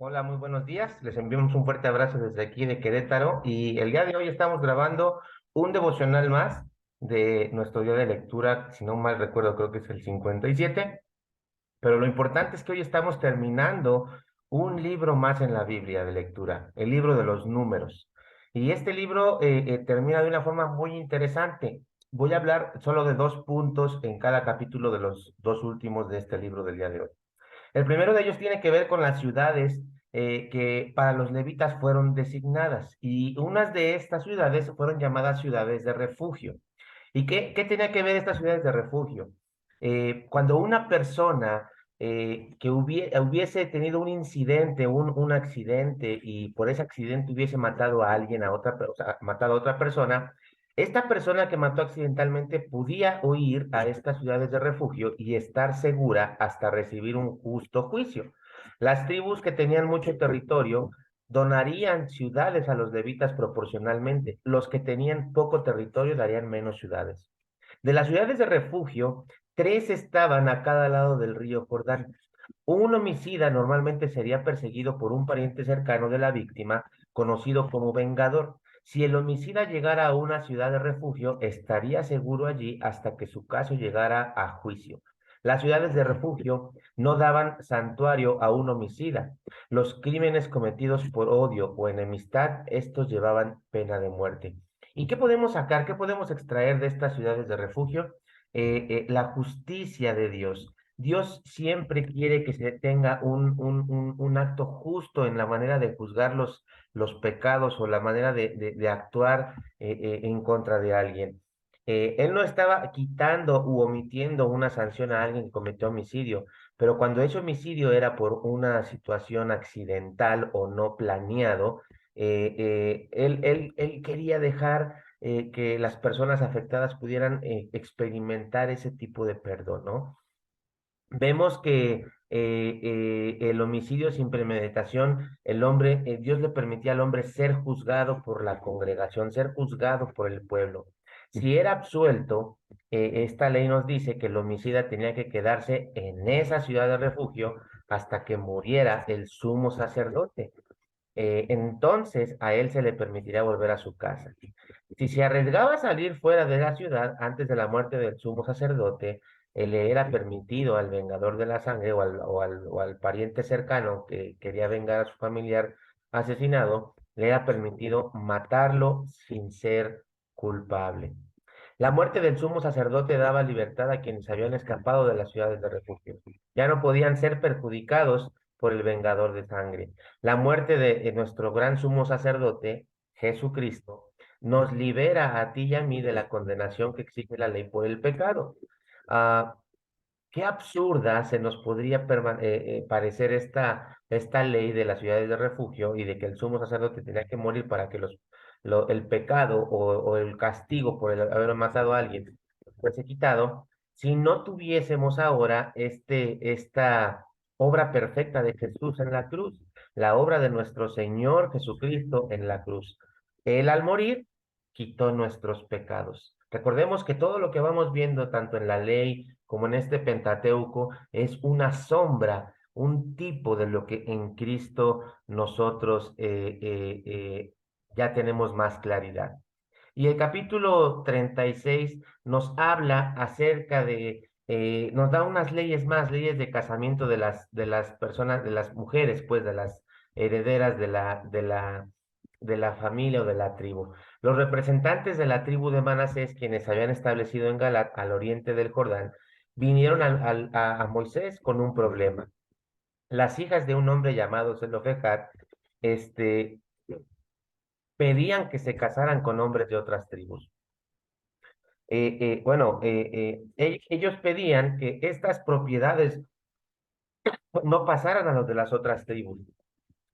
Hola, muy buenos días. Les enviamos un fuerte abrazo desde aquí de Querétaro y el día de hoy estamos grabando un devocional más de nuestro día de lectura, si no mal recuerdo, creo que es el 57, pero lo importante es que hoy estamos terminando un libro más en la Biblia de lectura, el libro de los números. Y este libro termina de una forma muy interesante. Voy a hablar solo de dos puntos en cada capítulo de los dos últimos de este libro del día de hoy. El primero de ellos tiene que ver con las ciudades que para los levitas fueron designadas y unas de estas ciudades fueron llamadas ciudades de refugio. ¿Y qué tenía que ver estas ciudades de refugio? Cuando una persona que hubiese tenido un incidente, un accidente y por ese accidente hubiese matado a alguien, o sea, matado a otra persona, esta persona que mató accidentalmente podía huir a estas ciudades de refugio y estar segura hasta recibir un justo juicio. Las tribus que tenían mucho territorio donarían ciudades a los levitas proporcionalmente. Los que tenían poco territorio darían menos ciudades. De las ciudades de refugio, tres estaban a cada lado del río Jordán. Un homicida normalmente sería perseguido por un pariente cercano de la víctima, conocido como vengador. Si el homicida llegara a una ciudad de refugio, estaría seguro allí hasta que su caso llegara a juicio. Las ciudades de refugio no daban santuario a un homicida. Los crímenes cometidos por odio o enemistad, estos llevaban pena de muerte. ¿Y qué podemos sacar? ¿Qué podemos extraer de estas ciudades de refugio? La justicia de Dios. Dios siempre quiere que se tenga un acto justo en la manera de juzgar los pecados o la manera de actuar en contra de alguien. Él no estaba quitando u omitiendo una sanción a alguien que cometió homicidio, pero cuando ese homicidio era por una situación accidental o no planeado, él quería dejar que las personas afectadas pudieran experimentar ese tipo de perdón, ¿no? Vemos que el homicidio sin premeditación, Dios le permitía al hombre ser juzgado por la congregación, ser juzgado por el pueblo. Si era absuelto, esta ley nos dice que el homicida tenía que quedarse en esa ciudad de refugio hasta que muriera el sumo sacerdote. Entonces a él se le permitirá volver a su casa. Si se arriesgaba a salir fuera de la ciudad antes de la muerte del sumo sacerdote, le era permitido al vengador de la sangre o al pariente cercano que quería vengar a su familiar asesinado, le era permitido matarlo sin ser culpable. La muerte del sumo sacerdote daba libertad a quienes habían escapado de las ciudades de refugio. Ya no podían ser perjudicados por el vengador de sangre. La muerte de nuestro gran sumo sacerdote, Jesucristo, nos libera a ti y a mí de la condenación que exige la ley por el pecado. Ah, qué absurda se nos podría parecer esta ley de las ciudades de refugio y de que el sumo sacerdote tenía que morir para que el pecado o el castigo por haber matado a alguien fuese quitado, si no tuviésemos ahora esta obra perfecta de Jesús en la cruz, la obra de nuestro Señor Jesucristo en la cruz. Él al morir quitó nuestros pecados. Recordemos que todo lo que vamos viendo, tanto en la ley como en este Pentateuco, es una sombra, un tipo de lo que en Cristo nosotros ya tenemos más claridad. Y el capítulo 36 nos habla acerca nos da unas leyes más, leyes de casamiento de las personas, de las mujeres, pues, de las herederas de la familia o de la tribu. Los representantes de la tribu de Manasés, quienes se habían establecido en Galat, al oriente del Jordán, vinieron a Moisés con un problema. Las hijas de un hombre llamado Zelofejad, este, pedían que se casaran con hombres de otras tribus. Bueno, ellos pedían que estas propiedades no pasaran a los de las otras tribus.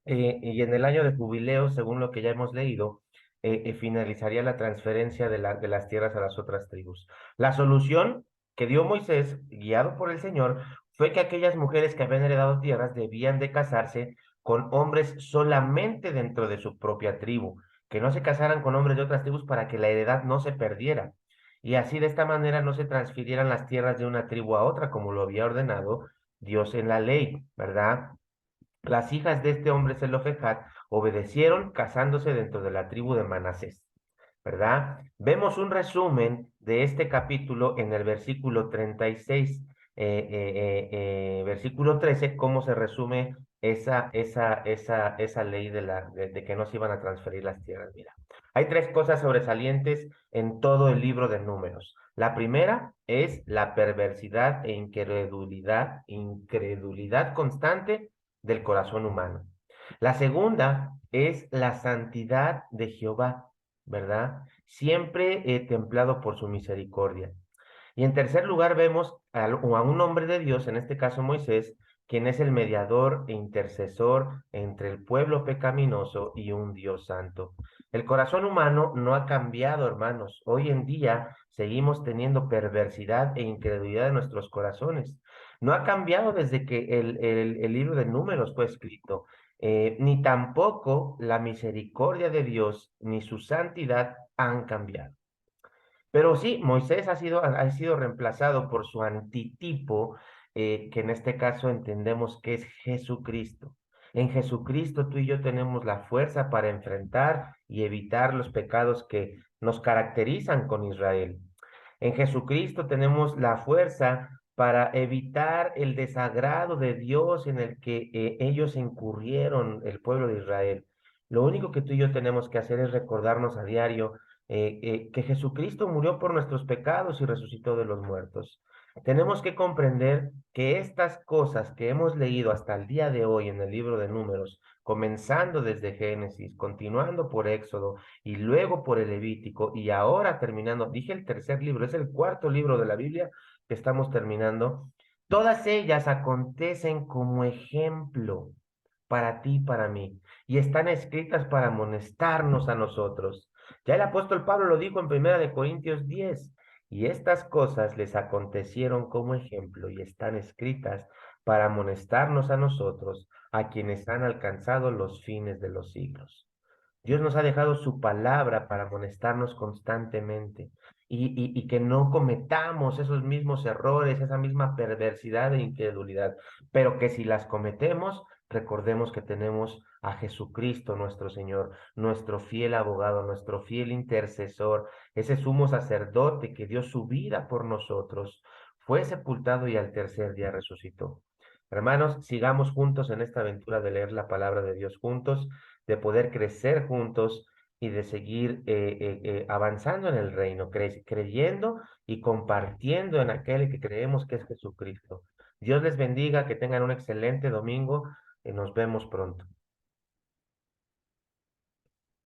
Y en el año de jubileo, según lo que ya hemos leído, finalizaría la transferencia de las tierras a las otras tribus. La solución que dio Moisés, guiado por el Señor, fue que aquellas mujeres que habían heredado tierras debían de casarse con hombres solamente dentro de su propia tribu, que no se casaran con hombres de otras tribus para que la heredad no se perdiera. Y así de esta manera no se transfirieran las tierras de una tribu a otra, como lo había ordenado Dios en la ley, ¿verdad? Las hijas de este hombre Zelofejad obedecieron casándose dentro de la tribu de Manasés, ¿verdad? Vemos un resumen de este capítulo en el versículo 36, versículo 13, cómo se resume esa ley de que no se iban a transferir las tierras. Mira, hay tres cosas sobresalientes en todo el libro de Números. La primera es la perversidad e incredulidad constante del corazón humano. La segunda es la santidad de Jehová, ¿verdad? Siempre templado por su misericordia. Y en tercer lugar vemos a un hombre de Dios, en este caso Moisés, quien es el mediador e intercesor entre el pueblo pecaminoso y un Dios santo. El corazón humano no ha cambiado, hermanos. Hoy en día seguimos teniendo perversidad e incredulidad en nuestros corazones. No ha cambiado desde que el libro de Números fue escrito. Ni tampoco la misericordia de Dios ni su santidad han cambiado. Pero sí, Moisés ha sido reemplazado por su antitipo, que en este caso entendemos que es Jesucristo. En Jesucristo tú y yo tenemos la fuerza para enfrentar y evitar los pecados que nos caracterizan con Israel. En Jesucristo tenemos la fuerza para evitar el desagrado de Dios en el que ellos incurrieron, el pueblo de Israel. Lo único que tú y yo tenemos que hacer es recordarnos a diario que Jesucristo murió por nuestros pecados y resucitó de los muertos. Tenemos que comprender que estas cosas que hemos leído hasta el día de hoy en el libro de Números, comenzando desde Génesis, continuando por Éxodo y luego por el Levítico y ahora terminando, dije el tercer libro, es el cuarto libro de la Biblia que estamos terminando, todas ellas acontecen como ejemplo para ti y para mí y están escritas para amonestarnos a nosotros. Ya el apóstol Pablo lo dijo en 1 Corintios 10, y estas cosas les acontecieron como ejemplo y están escritas para amonestarnos a nosotros, a quienes han alcanzado los fines de los siglos. Dios nos ha dejado su palabra para amonestarnos constantemente y que no cometamos esos mismos errores, esa misma perversidad e incredulidad, pero que si las cometemos, recordemos que tenemos a Jesucristo nuestro Señor, nuestro fiel abogado, nuestro fiel intercesor, ese sumo sacerdote que dio su vida por nosotros, fue sepultado y al tercer día resucitó. Hermanos, sigamos juntos en esta aventura de leer la palabra de Dios juntos, de poder crecer juntos y de seguir avanzando en el reino, creyendo y compartiendo en aquel que creemos que es Jesucristo. Dios les bendiga, que tengan un excelente domingo y nos vemos pronto.